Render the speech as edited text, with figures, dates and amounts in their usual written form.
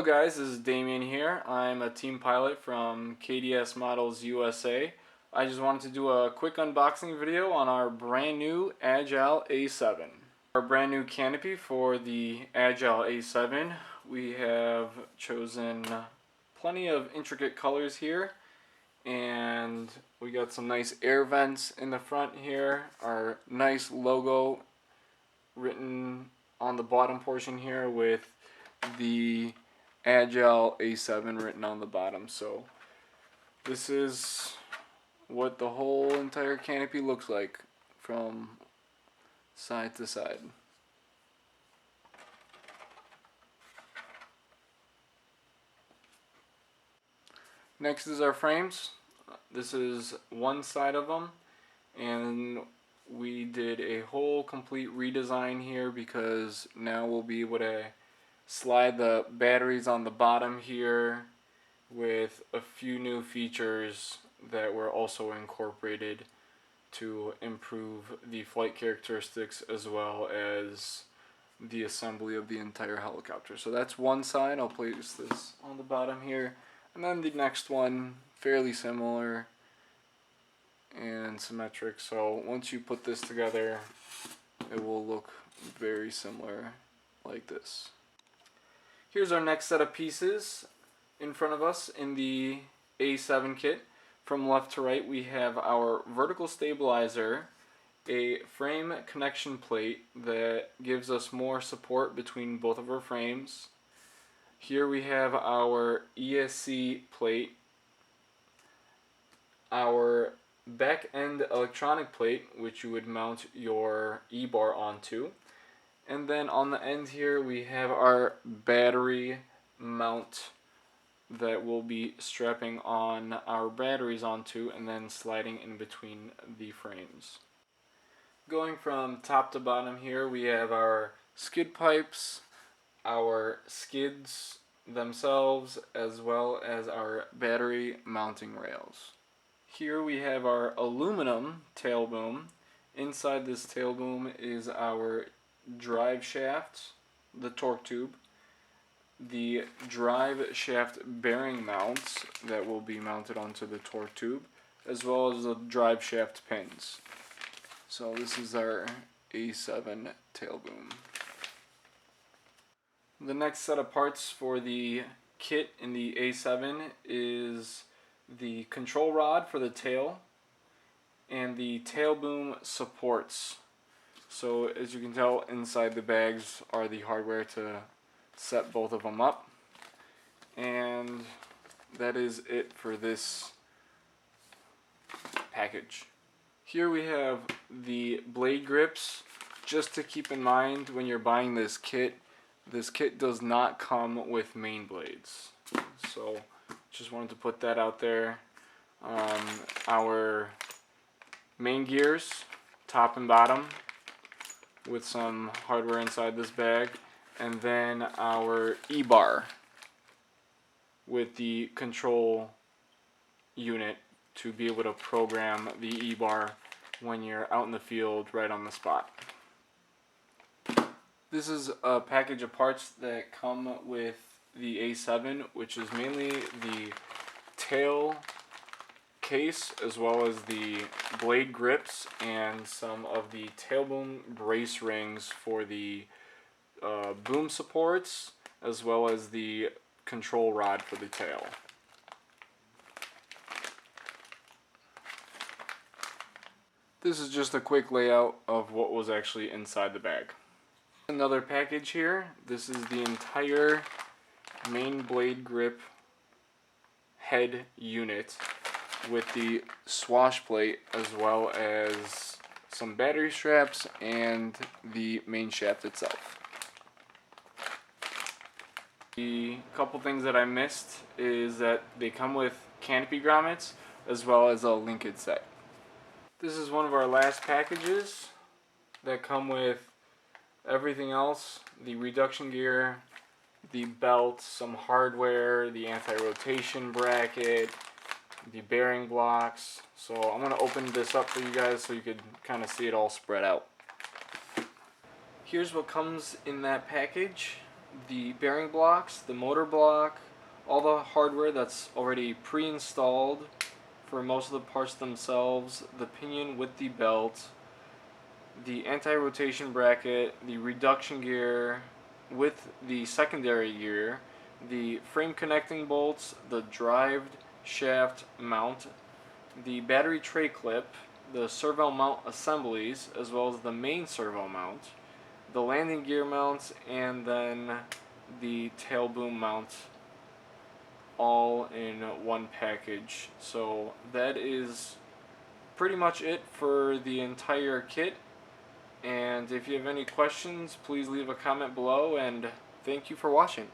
guys, this is Damien here. I'm a team pilot from KDS Models USA. I just wanted to do a quick unboxing video on our brand new Agile A7. Our brand new canopy for the Agile A7. We have chosen plenty of intricate colors here, and we got some nice air vents in the front here. Our nice logo written on the bottom portion here with the Agile A7 written on the bottom. So this is what the whole entire canopy looks like from side to side. Next is our frames. This is one side of them, and we did a whole complete redesign here because now we'll be able to slide the batteries on the bottom here with a few new features that were also incorporated to improve the flight characteristics as well as the assembly of the entire helicopter. So that's one side. I'll place this on the bottom here, and then the next one fairly similar and symmetric. So once you put this together, it will look very similar like this. Here's our next set of pieces in front of us in the A7 kit. From left to right, we have our vertical stabilizer, a frame connection plate that gives us more support between both of our frames. Here we have our ESC plate, our back end electronic plate, which you would mount your E-bar onto. And then on the end here we have our battery mount that we'll be strapping on our batteries onto and then sliding in between the frames. Going from top to bottom here, we have our skid pipes, our skids themselves, as well as our battery mounting rails. Here we have our aluminum tail boom. Inside this tail boom is our drive shaft, the torque tube, the drive shaft bearing mounts that will be mounted onto the torque tube, as well as the drive shaft pins. So this is our A7 tail boom. The next set of parts for the kit in the A7 is the control rod for the tail and the tail boom supports. So as you can tell, inside the bags are the hardware to set both of them up, and that is it for this package. Here we have the blade grips. Just to keep in mind when you're buying this kit does not come with main blades, so just wanted to put that out there. Our main gears, top and bottom, with some hardware inside this bag, and then our E-bar with the control unit to be able to program the E-bar when you're out in the field right on the spot. This is a package of parts that come with the A7, which is mainly the tail case as well as the blade grips and some of the tail boom brace rings for the boom supports, as well as the control rod for the tail. This is just a quick layout of what was actually inside the bag. Another package here. This is the entire main blade grip head unit with the swash plate, as well as some battery straps and the main shaft itself. The couple things that I missed is that they come with canopy grommets as well as a linkage set. This is one of our last packages that come with everything else: the reduction gear, the belt, some hardware, the anti-rotation bracket, the bearing blocks. So I'm going to open this up for you guys so you could kind of see it all spread out. Here's what comes in that package. the bearing blocks, the motor block, all the hardware that's already pre-installed for most of the parts themselves, the pinion with the belt, the anti-rotation bracket, the reduction gear with the secondary gear, the frame connecting bolts, the drive shaft mount, the battery tray clip, the servo mount assemblies, as well as the main servo mount, the landing gear mounts, and then the tail boom mount, all in one package. So that is pretty much it for the entire kit. And if you have any questions, please leave a comment below, and thank you for watching.